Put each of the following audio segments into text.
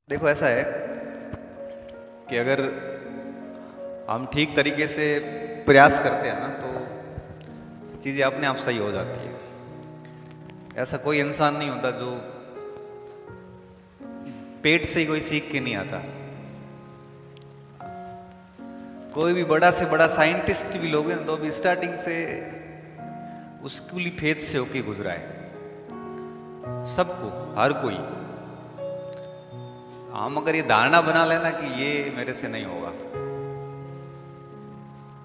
देखो ऐसा है कि अगर हम ठीक तरीके से प्रयास करते हैं ना तो चीज़ें अपने आप सही हो जाती है। ऐसा कोई इंसान नहीं होता जो पेट से ही कोई सीख के नहीं आता। कोई भी बड़ा से बड़ा साइंटिस्ट भी लोग हैं तो अभी स्टार्टिंग से उस स्कूली फेज से होके गुजरा है। सबको, हर कोई। हम अगर ये धारणा बना लेना कि ये मेरे से नहीं होगा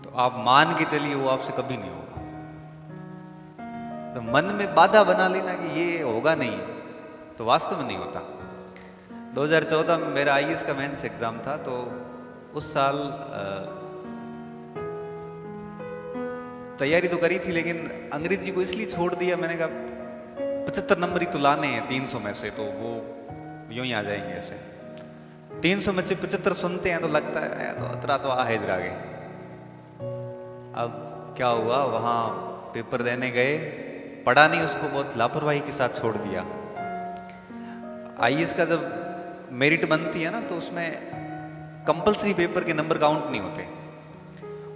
तो आप मान के चलिए वो आपसे कभी नहीं होगा। तो मन में बाधा बना लेना कि ये होगा नहीं तो वास्तव में नहीं होता। 2014 में मेरा आईएएस का मेंस एग्जाम था तो उस साल तैयारी तो करी थी लेकिन अंग्रेजी को इसलिए छोड़ दिया, मैंने कहा 75 नंबर ही तो लाने हैं 300 में से, तो वो यूं ही आ जाएंगे ऐसे। 300 में से 75 सुनते हैं तो लगता है तो अतरा तो आ है आगे। अब क्या हुआ, वहां पेपर देने गए, पढ़ा नहीं, उसको बहुत लापरवाही के साथ छोड़ दिया। आईएएस का जब मेरिट बनती है ना तो उसमें कंपलसरी पेपर के नंबर काउंट नहीं होते,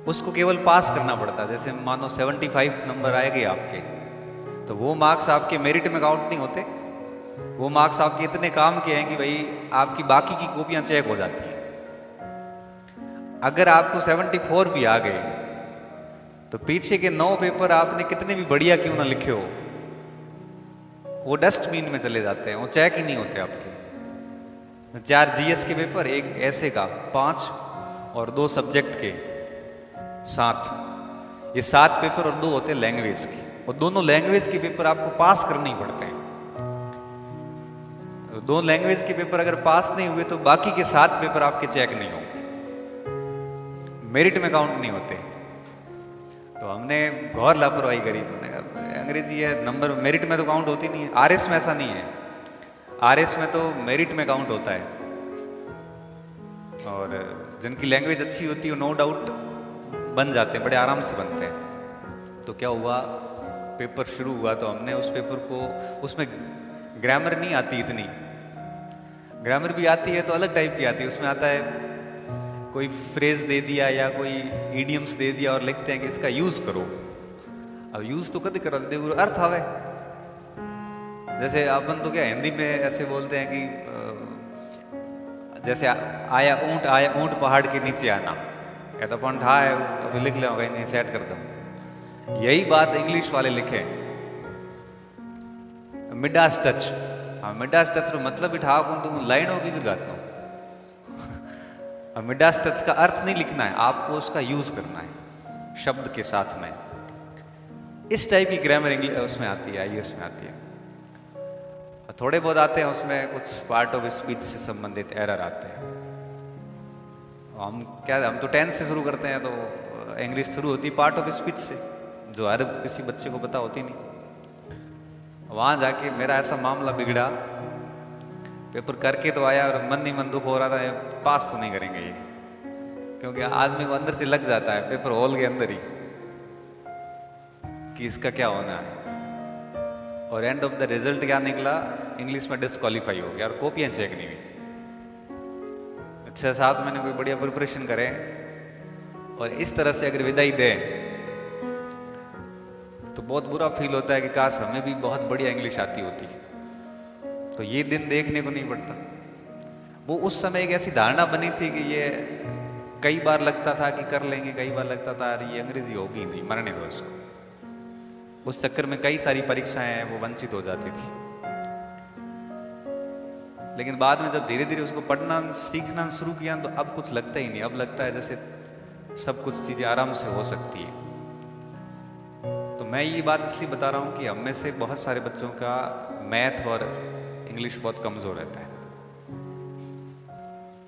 उसको केवल पास करना पड़ता है। जैसे मानो 75 नंबर आएंगे आपके तो वो मार्क्स आपके मेरिट में काउंट नहीं होते। वो मार्क्स आपके इतने काम के हैं कि भाई आपकी बाकी की कॉपियां चेक हो जाती हैं। अगर आपको 74 भी आ गए तो पीछे के 9 पेपर आपने कितने भी बढ़िया क्यों ना लिखे हो वो डस्टबिन में चले जाते हैं, वो चेक ही नहीं होते आपके। 4 जीएस के पेपर, एक ऐसे का 5 और 2 सब्जेक्ट के 7, ये 7 पेपर और 2 होते हैं लैंग्वेज के, और दोनों लैंग्वेज के पेपर आपको पास करने ही पड़ते हैं। 2 लैंग्वेज के पेपर अगर पास नहीं हुए तो बाकी के 7 पेपर आपके चेक नहीं होंगे, मेरिट में काउंट नहीं होते। तो हमने घोर लापरवाही करी। अंग्रेजी है, नंबर मेरिट में तो काउंट होती नहीं है। आरएस में ऐसा नहीं है, आरएस में तो मेरिट में काउंट होता है, और जिनकी लैंग्वेज अच्छी होती है नो डाउट बन जाते हैं, बड़े आराम से बनते हैं। तो क्या हुआ, पेपर शुरू हुआ तो हमने उस पेपर को, उसमें ग्रामर नहीं आती इतनी, ग्रामर भी आती है तो अलग टाइप की आती है। उसमें आता है कोई फ्रेज दे दिया या कोई इडियम्स दे दिया और लिखते हैं कि इसका यूज करो। अब यूज तो कभी करो, देखो अर्थ आवे। जैसे अपन तो क्या हिंदी में ऐसे बोलते हैं कि जैसे आया ऊंट पहाड़ के नीचे आना, या तो अपन ठा है अभी लिख ले कहीं सेट कर दो। यही बात इंग्लिश वाले लिखे मिडास टच। हाँ, मिडास टच रो मतलब ही ठा कौन तुम लाइन होगी फिर गात मिडास टच का अर्थ नहीं लिखना है, आपको उसका यूज करना है शब्द के साथ में। इस टाइप की ग्रामर इंग्लिश उसमें आती है, आईएएस में आती है। थोड़े बहुत आते हैं उसमें कुछ पार्ट ऑफ स्पीच से संबंधित एरर आते हैं। हम तो टेंस से शुरू करते हैं, तो इंग्लिश शुरू होती है पार्ट ऑफ स्पीच से, जो हर किसी बच्चे को पता होती नहीं। वहां जाके मेरा ऐसा मामला बिगड़ा, पेपर करके तो आया और मन ही मन दुख हो रहा था पास तो नहीं करेंगे ये, क्योंकि आदमी को अंदर से लग जाता है पेपर हॉल के अंदर ही कि इसका क्या होना है। और एंड ऑफ द रिजल्ट क्या निकला, इंग्लिश में डिस्क्वालीफाई हो गया और कॉपियां चेक नहीं हुई। 6-7 महीने कोई बढ़िया प्रिपरेशन करें और इस तरह से अगर विदाई दें तो बहुत बुरा फील होता है कि काश हमें भी बहुत बढ़िया इंग्लिश आती होती। तो ये दिन देखने को नहीं पड़ता। वो उस समय एक ऐसी धारणा बनी थी कि ये कई बार लगता था कि कर लेंगे, कई बार लगता था अरे ये अंग्रेजी होगी नहीं, मरने दो इसको। उस चक्कर में कई सारी परीक्षाएं हैं वो वंचित हो जाती थी। लेकिन बाद में जब धीरे धीरे उसको पढ़ना सीखना शुरू किया तो अब कुछ लगता ही नहीं। अब लगता है जैसे सब कुछ चीजें आराम से हो सकती है। तो मैं ये बात इसलिए बता रहा हूँ कि हम में से बहुत सारे बच्चों का मैथ और इंग्लिश बहुत कमजोर रहता है।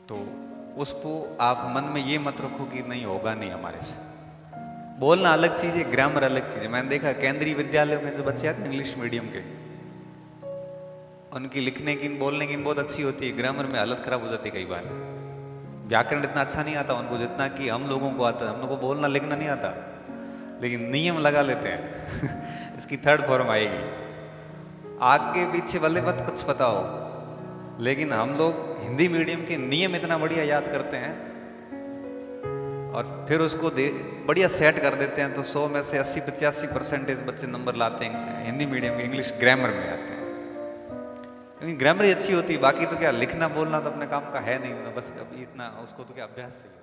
तो उसको आप मन में ये मत रखो कि नहीं होगा नहीं हमारे से। बोलना अलग चीज है, ग्रामर अलग चीज है। मैंने देखा केंद्रीय विद्यालयों में जो बच्चे आते हैं इंग्लिश मीडियम के, उनकी लिखने की बोलने की बहुत अच्छी होती है, ग्रामर में हालत खराब हो जाती है कई बार। व्याकरण इतना अच्छा नहीं आता उनको जितना कि हम लोगों को आता है। हम लोगों को बोलना लिखना नहीं आता, लेकिन नियम लगा लेते हैं इसकी 3rd फॉर्म आएगी, आगे पीछे वाले मत कुछ पता हो, लेकिन हम लोग हिंदी मीडियम के नियम इतना बढ़िया याद करते हैं और फिर उसको बढ़िया सेट कर देते हैं, तो 100 में से 80-85% बच्चे नंबर लाते हैं हिंदी मीडियम के, इंग्लिश ग्रामर में आते हैं। क्योंकि ग्रामर ही अच्छी होती है, बाकी तो क्या लिखना बोलना तो अपने काम का है नहीं, बस अब इतना उसको तो क्या अभ्यास से ही